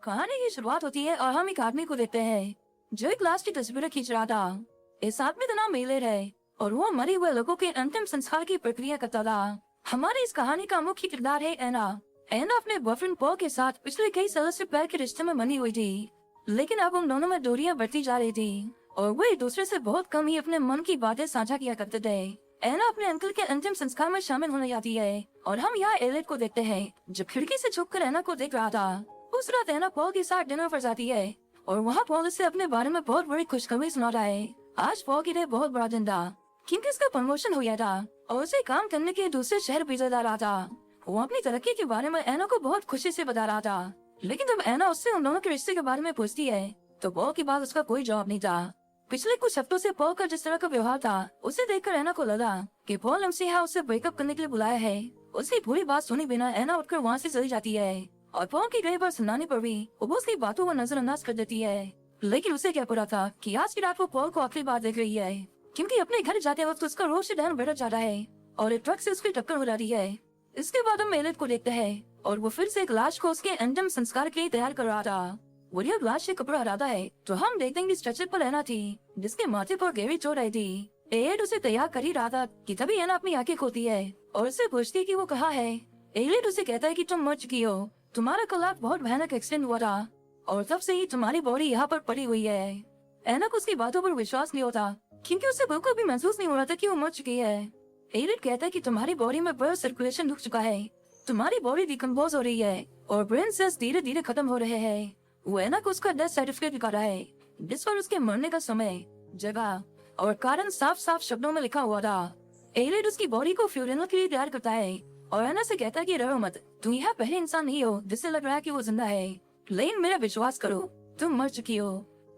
कहानी की शुरुआत होती है और हम एक आदमी को देखते हैं जो एक लाश की तस्वीरें खींच रहा था। इस आदमी का नाम मेलेर है और वो मरे हुए लोगों के अंतिम संस्कार की प्रक्रिया करता था। हमारी इस कहानी का मुख्य किरदार है एना। एना अपने बॉयफ्रेंड पॉल के साथ पिछले कई सालों से प्यार के रिश्ते में बनी हुई थी, लेकिन अब उन दोनों में दूरियां बढ़ती जा रही थी और वो एक दूसरे से बहुत कम ही अपने मन की बातें साझा किया करते थे। एना अपने अंकल के अंतिम संस्कार में शामिल होने जाती है और हम यहाँ एलेट को देखते हैं जो खिड़की से छुपकर एना को देख रहा था। उस रात एना पॉल के साथ डिनर पर जाती है और वहाँ पॉल उसे अपने बारे में बहुत बड़ी खुशखबरी सुनाता है। आज पॉल के लिए बहुत बड़ा दिन था क्योंकि उसका प्रमोशन हो गया था और उसे काम करने के दूसरे शहर भेजा जा रहा था। वो अपनी तरक्की के बारे में एना को बहुत खुशी से बता रहा था, लेकिन जब एना उससे उन दोनों के रिश्ते के बारे में पूछती है तो पॉल की बात उसका कोई जवाब नहीं था। पिछले कुछ हफ्तों से पॉल का जिस तरह का व्यवहार था उसे देखकर एना को लगा कि पॉल हमसे यहाँ उसे ब्रेकअप करने के लिए बुलाया है। उसकी पूरी बात सुनी बिना एना उठकर वहाँ से चली जाती है और पॉल की कई बार सुनाने पर भी वो उसकी बातों को नजरअंदाज कर देती है। लेकिन उसे क्या पता था कि आज की रात वो पॉल को आखिरी बार देख रही है, क्योंकि अपने घर जाते वक्त उसका रोज से ध्यान बढ़ जाता है और एक ट्रक से उसकी टक्कर हो जाती है। इसके बाद हम मेलेट को देखते हैं और वो फिर से एक लाश को उसके अंतिम संस्कार के लिए तैयार कर रहा था। वो जब लाश से कपड़ा हटाता है तो हम देखते हैं कि स्ट्रेचर पर एना थी जिसके माथे पर गहरी चोट आई थी। एलेट उसे तैयार कर ही रहा था कि तभी एना अपनी आंखें खोलती है और उससे पूछती है कि वो कहाँ है। एलेट उसे कहता है कि तुम मर चुकी हो, तुम्हारा कल रात बहुत भयानक एक्सीडेंट हुआ था और तब से ही तुम्हारी बॉडी यहाँ पर पड़ी हुई है। एना को उसकी बातों पर विश्वास नहीं होता क्योंकि उसे बिल्कुल भी महसूस नहीं हो रहा था कि वो मर चुकी है। एलेट कहता है कि तुम्हारी बॉडी में ब्लड सर्कुलेशन रुक चुका है, तुम्हारी बॉडी डिकम्पोज हो रही है और ब्रेन सेल्स धीरे धीरे खत्म हो रहे हैं। वो एना को उसका डेथ सर्टिफिकेट दिखा रहा है जिस पर उसके मरने का समय, जगह और कारण साफ साफ शब्दों में लिखा हुआ था। एलेट उसकी बॉडी को फ्यूनरल के लिए तैयार करता है और एना से कहता है कि डरो मत, तुम यह पहले इंसान नहीं हो जिससे लग रहा है कि वो जिंदा है, लेकिन मेरा विश्वास करो, तुम मर चुकी हो।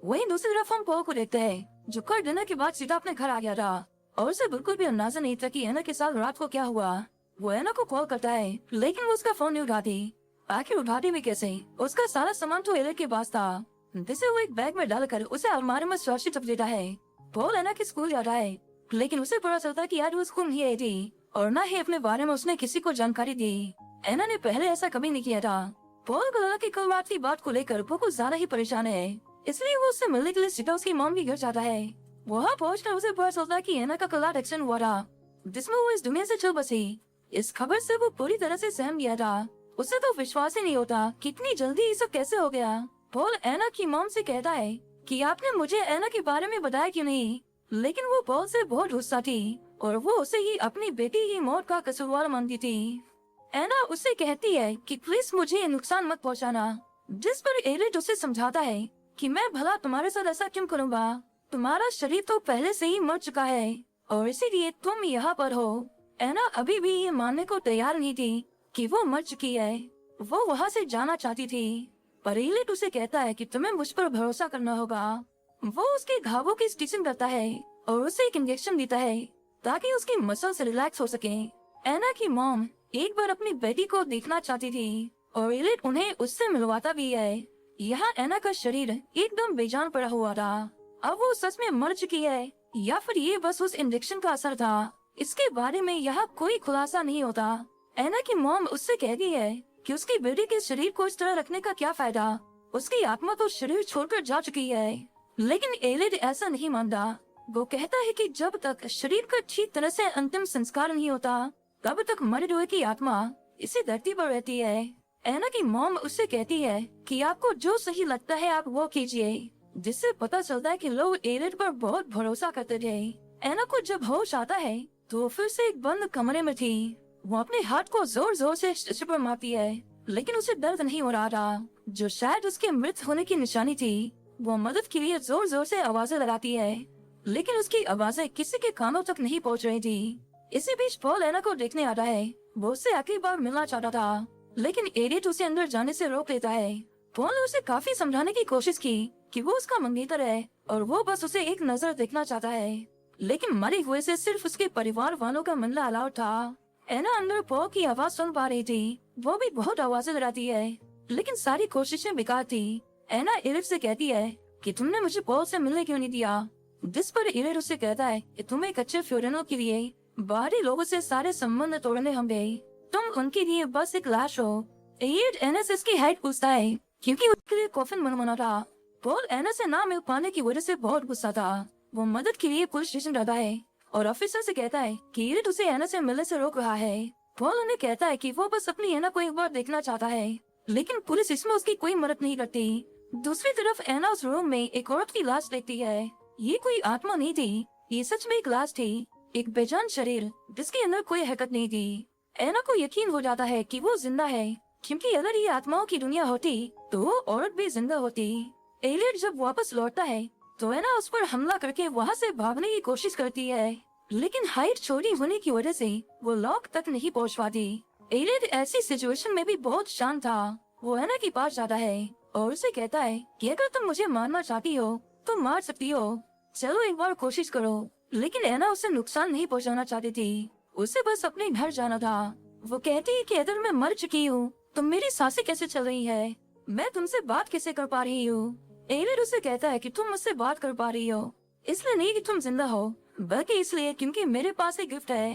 वहीं दूसरी तरफ हम पॉल को देखते हैं जो कल डिनर के बाद सीधा अपने घर आ गया था और उसे बिल्कुल भी अंदाजा नहीं था कि एना के साथ रात को क्या हुआ। वो एना को कॉल करता है लेकिन वो उसका फोन नहीं उठाती। आखिर उठाती भी कैसे? उसका सारा सामान तो एलेट के पास था जिसे वो एक बैग में डालकर उसे अलमारी में सुरक्षित रख देता है। पॉल एना के स्कूल जाता है लेकिन उसे पता चलता है कि यार वो स्कूल नहीं आई थी और न ही अपने बारे में उसने किसी को जानकारी दी। एना ने पहले ऐसा कभी नहीं किया था। पॉल को लगा कि कल रात की बात को लेकर वो कुछ ज्यादा ही परेशान है, इसलिए वो उससे मिलने के लिए सीधा उसकी मॉम के घर जाता है। वहाँ पहुँचकर उसे पता चलता है कि एना का कल रात एक्सीडेंट हुआ था जिसमें वो इस दुनिया से चल बसी। इस खबर से वो पूरी तरह से सहम गया था। उसे तो विश्वास ही नहीं होता कि इतनी जल्दी ये सब कैसे हो गया। पॉल एना की मॉम से कहता है कि आपने मुझे एना के बारे में बताया क्यों नहीं, लेकिन वो पॉल से बहुत गुस्सा थी और वो उसे ही अपनी बेटी की मौत का कसूरवार मानती थी। एना उससे कहती है कि प्लीज मुझे नुकसान मत पहुंचाना, जिस पर एलेट उसे समझाता है कि मैं भला तुम्हारे साथ ऐसा क्यों करूँगा, तुम्हारा शरीर तो पहले से ही मर चुका है और इसीलिए तुम यहाँ पर हो। एना अभी भी ये मानने को तैयार नहीं थी कि वो मर चुकी है। वो वहाँ से जाना चाहती थी पर एलेट उसे कहता है कि तुम्हें मुझ पर भरोसा करना होगा। वो उसके घावों की स्टिचिंग करता है और उसे एक इंजेक्शन देता है ताकि उसकी मसल्स रिलैक्स हो सके। एना की मॉम एक बार अपनी बेटी को देखना चाहती थी और एलेट उन्हें उससे मिलवाता भी है। यहाँ एना का शरीर एकदम बेजान पड़ा हुआ था। अब वो सच में मर चुकी है या फिर ये बस उस इंजेक्शन का असर था, इसके बारे में यहाँ कोई खुलासा नहीं होता। एना की मॉम उससे कहती है कि उसकी बेटी के शरीर को इस तरह रखने का क्या फायदा, उसकी आत्मा तो शरीर छोड़कर जा चुकी है। लेकिन एलेट ऐसा नहीं मानता। वो कहता है कि जब तक शरीर का ठीक तरह से अंतिम संस्कार नहीं होता तब तक मरे हुए की आत्मा इसी धरती पर रहती है। एना की मॉम उससे कहती है कि आपको जो सही लगता है आप वो कीजिए, जिससे पता चलता है कि लोग एलेट पर बहुत भरोसा करते थे। एना को जब होश आता है तो फिर से एक बंद कमरे में थी। वो अपने हाथ को जोर जोर से स्ट्रेचर पर मारती है लेकिन उसे दर्द नहीं हो रहा था, जो शायद उसके मृत होने की निशानी थी। वो मदद के लिए जोर जोर से आवाजें लगाती है लेकिन उसकी आवाजें किसी के कानों तक नहीं पहुंच रही थी। इसी बीच पॉल एना को देखने आता है। वो उससे आखिरी बार मिलना चाहता था लेकिन एलेट उसे अंदर जाने से रोक लेता है। पॉल ने उसे काफी समझाने की कोशिश की कि वो उसका मंगेतर है और वो बस उसे एक नजर देखना चाहता है, लेकिन मरे हुए से सिर्फ उसके परिवार वालों का मिलना अलाउड था। एना अंदर पॉल की आवाज सुन पा रही थी। वो भी बहुत आवाजें लगाती है लेकिन सारी कोशिशें बेकार थी। एना एलेट से कहती है कि तुमने मुझे पॉल से मिलने क्यों नहीं दिया, जिस पर एलेट उससे कहता है कि तुम एक अच्छे फ्यूनरल के लिए बाहरी लोगों से सारे संबंध तोड़ने होंगे, तुम उनके लिए बस एक लाश हो। एलेट एना से इसकी हाइट पूछता है क्योंकि उसके लिए कॉफिन बनवाना था। पॉल एना से ना मिल पाने की वजह से बहुत गुस्सा था। वो मदद के लिए पुलिस स्टेशन जाता है और ऑफिसर से कहता है कि इलिट उसे एना से मिलने से रोक रहा है। पॉल उन्हें कहता है कि वो बस अपनी एना को एक बार देखना चाहता है, लेकिन पुलिस इसमें उसकी कोई मदद नहीं करती। दूसरी तरफ एना उस रूम में एक औरत की लाश देखती है। ये कोई आत्मा नहीं थी, ये सच में एक लाश थी, एक बेजान शरीर जिसके अंदर कोई हरकत नहीं थी। एना को यकीन हो जाता है कि वो जिंदा है, क्योंकि अगर ये आत्माओं की दुनिया होती तो वो औरत भी जिंदा होती। एलियट जब वापस लौटता है तो एना उस पर हमला करके वहाँ से भागने की कोशिश करती है, लेकिन हाइट छोटी होने की वजह से वो लॉक तक नहीं पहुँच पाती। एलियट ऐसी सिचुएशन में भी बहुत शांत था। वो एना के पास जाता है और उसे कहता है कि अगर तुम मुझे मारना चाहती हो तो मार सकती हो, चलो एक बार कोशिश करो। लेकिन एना उसे नुकसान नहीं पहुंचाना चाहती थी, उसे बस अपने घर जाना था। वो कहती है कि अगर मैं मर चुकी हूँ तो मेरी सांसें कैसे चल रही है, मैं तुमसे बात कैसे कर पा रही हूँ। एलियट उसे कहता है कि तुम मुझसे बात कर पा रही हो इसलिए नहीं कि तुम जिंदा हो, बल्कि इसलिए क्योंकि मेरे पास एक गिफ्ट है,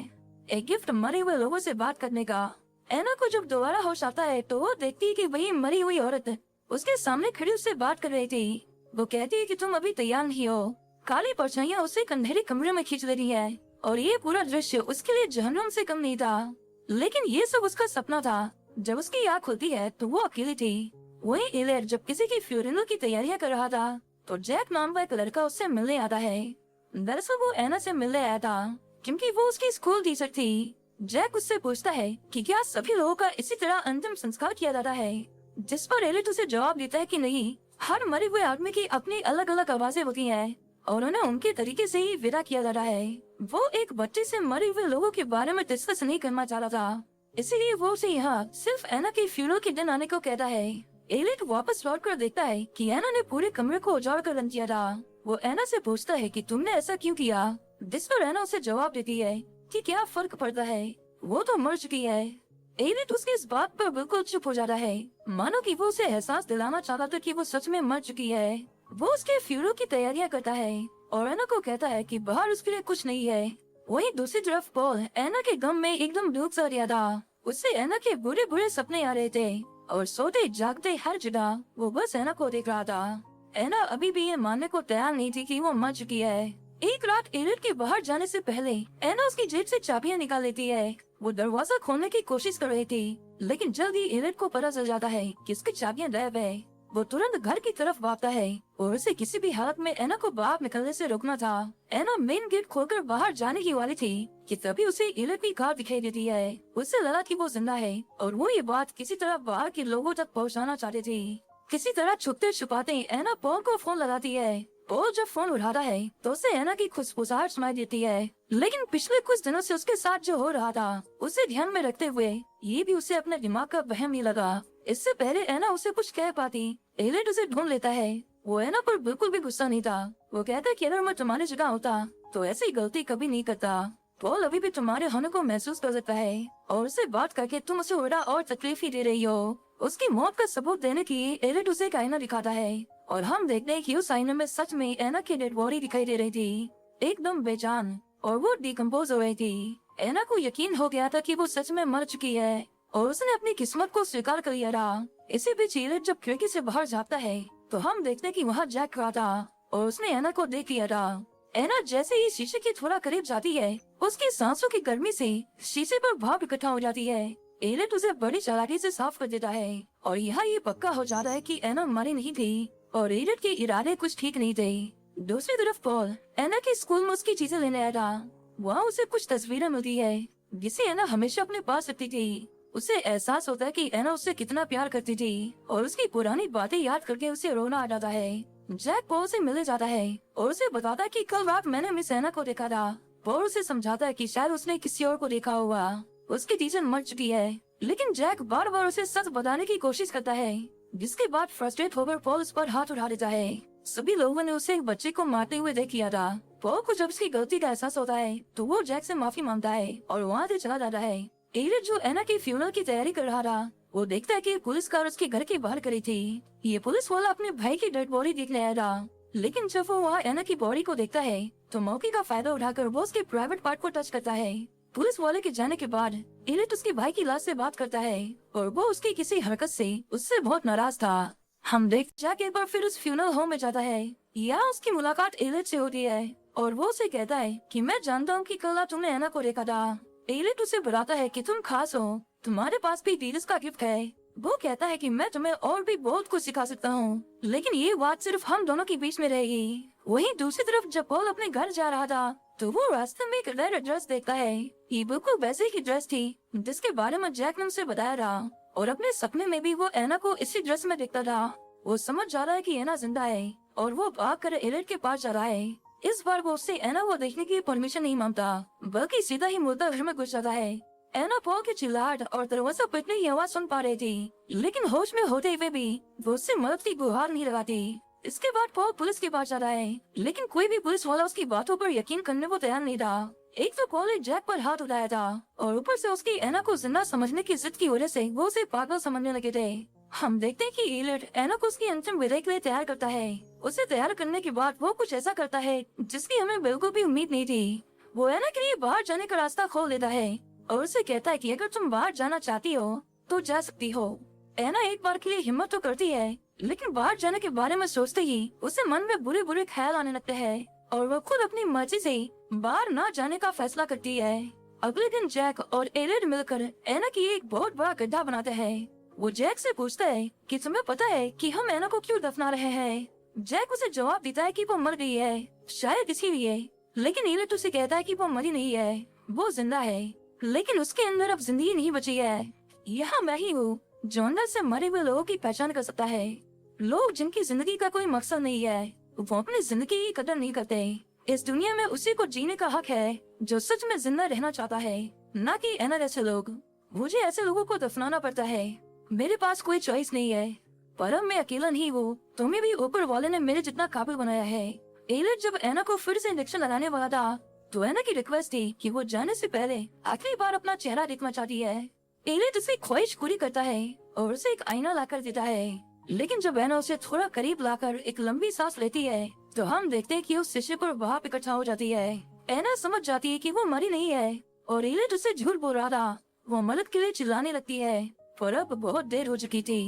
एक गिफ्ट मरे हुए लोगों से बात करने का। एना को जब दोबारा होश आता है तो वो देखती है कि वही मरी हुई औरत उसके सामने खड़ी उससे बात कर रही थी। वो कहती है कि तुम अभी तैयार नहीं हो। काली परछाइयां उसे एक अंधेरे कमरे में खींच ले रही है और ये पूरा दृश्य उसके लिए जहन्नुम से कम नहीं था। लेकिन ये सब उसका सपना था। जब उसकी आँख खुलती है तो वो अकेली थी। वहीं एलियट जब किसी की फ्यूनरल की तैयारियां कर रहा था तो जैक नाम का एक लड़का उससे मिलने आता है। दरअसल वो एना से मिलने आया था क्योंकि वो उसकी स्कूल टीचर थी। जैक उससे पूछता है कि क्या सभी लोगों का इसी तरह अंतिम संस्कार किया जाता है, जिस पर एलियट उसे जवाब देता है कि नहीं, हर मरे हुए आदमी की अपनी अलग अलग आवाजें होती हैं और उन्हें उनके तरीके से ही विदा किया जाता है। वो एक बच्चे से मरे हुए लोगों के बारे में डिस्कस नहीं करना चाहता था, इसीलिए वो उसे यहाँ सिर्फ एना के फ्यूनरल के दिन आने को कहता है। एलियट वापस लौट कर देखता है कि एना ने पूरे कमरे को उजाड़ कर रन किया था। वो एना से पूछता है कि तुमने ऐसा क्यों किया, जिस पर एना उसे जवाब देती है कि क्या फर्क पड़ता है, वो तो मर चुकी है। एलियट उसकी इस बात पर बिल्कुल चुप हो जाता है, मानो कि वो उसे एहसास दिलाना चाहता था कि वो सच में मर चुकी है। वो उसके फ्यूनरल की तैयारियां करता है और एना को कहता है कि बाहर उसके लिए कुछ नहीं है। वहीं दूसरी तरफ पॉल एना के गम में एकदम डूब सा गया था। उससे एना के बुरे बुरे सपने आ रहे थे और सोते जागते हर जगह वो बस एना को देख रहा था। एना अभी भी ये मानने को तैयार नहीं थी कि वो मर चुकी है। एक रात एलियट के बाहर जाने से पहले एना उसकी जेब से चाबियां निकाल लेती है। वो दरवाजा खोलने की कोशिश कर रही थी, लेकिन जल्द ही एलियट को पता चल जाता है कि उसकी चाबियां गायब है। वो तुरंत घर की तरफ भागता है और उसे किसी भी हालत में एना को बाहर निकलने से रोकना था। एना मेन गेट खोलकर बाहर जाने की वाली थी कि तभी उसे एलियट की कार दिखाई देती है। उससे लगा कि वो जिंदा है और वो ये बात किसी तरह बाहर के लोगों तक पहुंचाना चाहती थी। किसी तरह छुपते छुपाते एना पॉल को फोन लगाती है। पॉल जब फोन उठाता है तो उसे एना की खुशबुसाहट सुनाई देती है, लेकिन पिछले कुछ दिनों से उसके साथ जो हो रहा था उसे ध्यान में रखते हुए ये भी उसे अपने दिमाग का वहम नहीं लगा। इससे पहले एना उसे कुछ कह पाती, एलियट उसे ढूंढ लेता है। वो एना पर बिल्कुल भी गुस्सा नहीं था। वो कहता है कि अगर मैं तुम्हारी जगह होता तो ऐसी गलती कभी नहीं करता। पॉल अभी भी तुम्हारे होने को महसूस कर सकता है और उससे बात करके तुम उसे उल्टा और तकलीफ ही दे रही हो। उसकी मौत का सबूत देने की एलियट उसे एक आईना दिखाता है और हम देखते हैं कि उस आईने में सच में एना की डेड बॉडी दिखाई दे रही थी, एकदम बेजान, और वो डिकम्पोज हो रही थी। एना को यकीन हो गया था कि वो सच में मर चुकी है और उसने अपनी किस्मत को स्वीकार कर लिया था। इसी बीच एलियट जब खिड़की से बाहर जाता है तो हम देखते हैं कि वहाँ जैक खड़ा था और उसने एना को देख लिया था। एना जैसे ही शीशे के थोड़ा करीब जाती है, उसकी सांसों की गर्मी से शीशे पर भाप इकट्ठा हो जाती है। एलियट उसे बड़ी चालाकी से साफ कर देता है और यहाँ ये पक्का हो जाता है कि एना मरी नहीं थी और एलियट के इरादे कुछ ठीक नहीं थे। दूसरी तरफ पॉल एना के स्कूल में उसकी चीजें लेने आया था। वहाँ उसे कुछ तस्वीरें मिलती है जिसे एना हमेशा अपने पास रखती थी। उसे एहसास होता है कि एना उससे कितना प्यार करती थी और उसकी पुरानी बातें याद करके उसे रोना आ जाता है। जैक पॉल से मिलने जाता है और उसे बताता है कि कल रात मैंने मिस एना को देखा था। पॉल उसे समझाता है कि शायद उसने किसी और को देखा होगा, उसकी टीचर मर चुकी है, लेकिन जैक बार बार उसे सच बताने की कोशिश करता है, जिसके बाद फ्रस्ट्रेट होकर पॉल उस पर हाथ उठा देता है। सभी लोगों ने उसे एक बच्चे को मारते हुए देख लिया था। पॉल को जब उसकी गलती का एहसास होता है तो वो जैक से माफी मांगता है और वहाँ से चला जाता है। एलियट जो एना की फ्यूनरल की तैयारी कर रहा था, वो देखता है कि पुलिस कार उसके घर के बाहर खड़ी थी। ये पुलिस वाला अपने भाई की डेड बॉडी देखने आया था, लेकिन जब वो वहाँ एना की बॉडी को देखता है तो मौके का फायदा उठाकर वो उसके प्राइवेट पार्ट को टच करता है। पुलिस वाले के जाने के बाद एलियट उसके भाई की लाश से बात करता है और वो उसकी किसी हरकत से उससे बहुत नाराज था। हम देख जैक एक बार फिर उस फ्यूनरल होम में जाता है। यहाँ उसकी मुलाकात एलिट से होती है और वो उसे कहता है कि मैं जानता हूँ कि कल तुमने एना को देखा था। एलिट उसे बताता है कि तुम खास हो, तुम्हारे पास भी डीलस का गिफ्ट है। वो कहता है कि मैं तुम्हें और भी बहुत कुछ सिखा सकता हूँ, लेकिन ये बात सिर्फ हम दोनों के बीच में रहेगी। वहीं दूसरी तरफ जब पॉल अपने घर जा रहा था तो वो रास्ते में एक रेड ड्रेस देखता है। ये बिल्कुल वैसे की ड्रेस थी जिसके बारे में जैक ने उसे बताया था और अपने सपने में भी वो एना को इसी ड्रेस में देखता था। वो समझ जा रहा है कि एना जिंदा है और वो भाग कर एलिट के पास जा रहा है। इस बार वो उससे एना को देखने की परमिशन नहीं मांगता, बल्कि सीधा ही मुद्दा घर में घुस जाता है। एना पॉल की चिल्लाहट और दरवाजा पिटने की आवाज सुन पा रही थी, लेकिन होश में होते हुए भी वो उससे मदद की गुहार नहीं लगाती। इसके बाद पॉल पुलिस के पास जाता है, लेकिन कोई भी पुलिस वाला उसकी बातों पर यकीन करने को तैयार नहीं था। एक तो पॉल ने जैक पर हाथ उठाया था और ऊपर से उसकी एना को जिंदा समझने की जिद की वजह से वो उसे पागल समझने लगे थे। हम देखते हैं कि एलिट एना को उसकी अंतिम विदाई के लिए तैयार करता है। उसे तैयार करने के बाद वो कुछ ऐसा करता है जिसकी हमें बिल्कुल भी उम्मीद नहीं थी। वो एना के लिए बाहर जाने का रास्ता खोल देता है और उसे कहता है कि अगर तुम बाहर जाना चाहती हो तो जा सकती हो। एना एक बार के लिए हिम्मत तो करती है, लेकिन बाहर जाने के बारे में सोचते ही उसे मन में बुरे बुरे ख्याल आने लगते हैं और वो खुद अपनी मर्जी से बाहर न जाने का फैसला करती है। अगले दिन जैक और एलिट मिलकर एना की एक बहुत बड़ा गड्ढा बनाते हैं। वो जैक से पूछता है कि तुम्हें पता है कि हम एना को क्यों दफना रहे हैं। जैक उसे जवाब देता है कि वो मर गई है, शायद इसीलिए। लेकिन एलिट उसे कहता है कि वो मरी नहीं है, वो जिंदा है, लेकिन उसके अंदर अब जिंदगी नहीं बची है। यहाँ मैं ही हूँ जो अंदर से मरे हुए लोगों की पहचान कर सकता है। लोग जिनकी जिंदगी का कोई मकसद नहीं है वो अपनी जिंदगी की कदर नहीं करते। इस दुनिया में उसी को जीने का हक है जो सच में जिंदा रहना चाहता है, न कि एना जैसे लोग। मुझे ऐसे लोगों को दफनाना पड़ता है, मेरे पास कोई चॉइस नहीं है। पर अब मैं अकेला नहीं हूँ, तुम्हें भी ऊपर वाले ने मेरे जितना काबिल बनाया है। एलिट जब एना को फिर से इंजेक्शन लगाने वाला था तो एना की रिक्वेस्ट थी कि वो जाने से पहले आखिरी बार अपना चेहरा देखना चाहती है। एलिट उसकी ख्वाहिश पूरी करता है और उसे एक आईना लाकर देता है, लेकिन जब एना उसे थोड़ा करीब लाकर एक लंबी सांस लेती है तो हम देखते हैं कि उस शीशे पर भाप इकट्ठा हो जाती है। एना समझ जाती है कि वो मरी नहीं है और एलिट उसे झूठ बोल रहा था। वो मदद के लिए चिल्लाने लगती है, पर अब बहुत देर हो चुकी थी।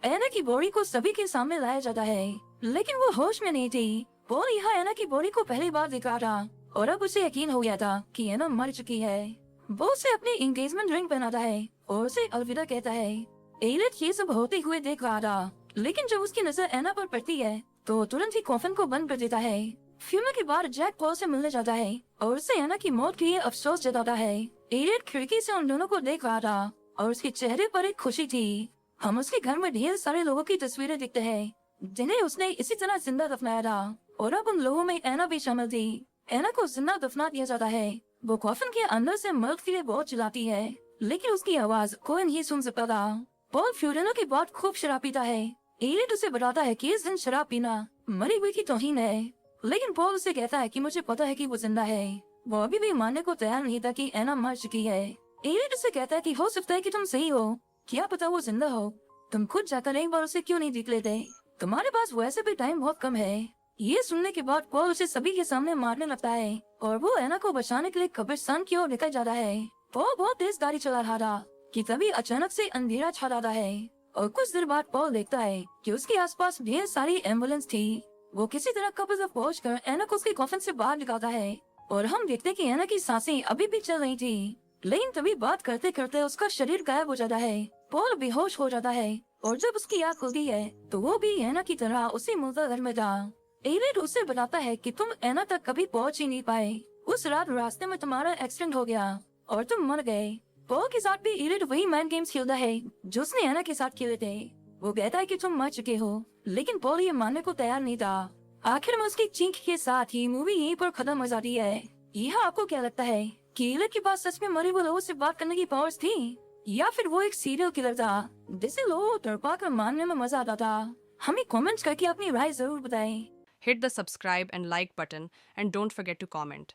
एना की बॉडी को सभी के सामने लाया जाता है, लेकिन वो होश में नहीं थी। पॉल यहाँ एना की बॉडी को पहली बार दिखा था और अब उसे यकीन हो गया था कि एना मर चुकी है। वो उसे अपनी एंगेजमेंट रिंग पहनाता है और उसे अलविदा कहता है। एलिट ये सब होते हुए देख रहा था, लेकिन जब उसकी नजर एना पर पड़ती है तो तुरंत ही कॉफिन को बंद कर देता है। फ्यूनरल के बाद जैक पॉल से मिलने जाता है और उसे एना की मौत के लिए अफसोस जताता है। एलिट खिड़की से उन दोनों को देख रहा था और उसके चेहरे पर एक खुशी थी। हम उसके घर में ढेर सारे लोगों की तस्वीरें देखते हैं जिन्हें उसने इसी तरह जिंदा दफनाया था, और अब उन लोगों में एना भी शामिल थी। एना को जिंदा दफना दिया जाता है। वो कॉफिन के अंदर से मर्द के लिए बहुत चिल्लाती है, लेकिन उसकी आवाज कोई नहीं सुन सकता था। पॉल फ्यूनरल के बाद खूब शराब पीता है। एलिट उसे बताता है कि इस दिन शराब पीना मरी हुई की तौहीन है, लेकिन पॉल उसे कहता है कि मुझे पता है कि वो जिंदा है। वो अभी भी मानने को तैयार नहीं था कि एना मर चुकी है। एलिट उसे कहता है कि हो सकता है कि तुम सही हो, क्या पता वो जिंदा हो। तुम खुद जाकर एक बार उसे क्यों नहीं देख लेते, तुम्हारे पास वैसे भी टाइम बहुत कम है। ये सुनने के बाद पॉल उसे सभी के सामने मारने लगता है और वो एना को बचाने के लिए कब्रिस्तान की ओर निकल जाता है। पॉल बहुत तेज गाड़ी चला रहा था कि तभी अचानक से अंधेरा छा जाता है और कुछ देर बाद पॉल देखता है कि उसके आसपास ढेर सारी एम्बुलेंस थी। वो किसी तरह कब्र तक पहुंचकर एना को उसके कॉफिन से बाहर निकालता है और हम देखते हैं कि एना की सांसें अभी भी चल रही थी, लेकिन तभी बात करते करते उसका शरीर गायब हो जाता है। पॉल बेहोश हो जाता है और जब उसकी आँख खुलती है तो वो भी एना की तरह उसी मुर्दा घर में था। एलिट उसे बताता है कि तुम एना तक कभी पहुंच ही नहीं पाए। उस रात रास्ते में तुम्हारा एक्सीडेंट हो गया और तुम मर गए। पॉल के साथ भी एलिट वही माइंड गेम्स खेलता है जो उसने एना के साथ खेले थे। वो कहता है कि तुम मर चुके हो, लेकिन पॉल ये मानने को तैयार नहीं था। आखिर में उसकी चीख के साथ ही मूवी यहीं पर खत्म हो जाती है। यह आपको क्या लगता है कि एलिट के पास सच में मरे हुए लोगों से बात करने की पावर्स थी, या फिर वो एक सीरियल किलर था जिसे लोगों तड़पा कर मारने में मजा आता था? हमें कमेंट्स करके अपनी राय जरूर बताएं। Hit the subscribe and like button and don't forget to comment.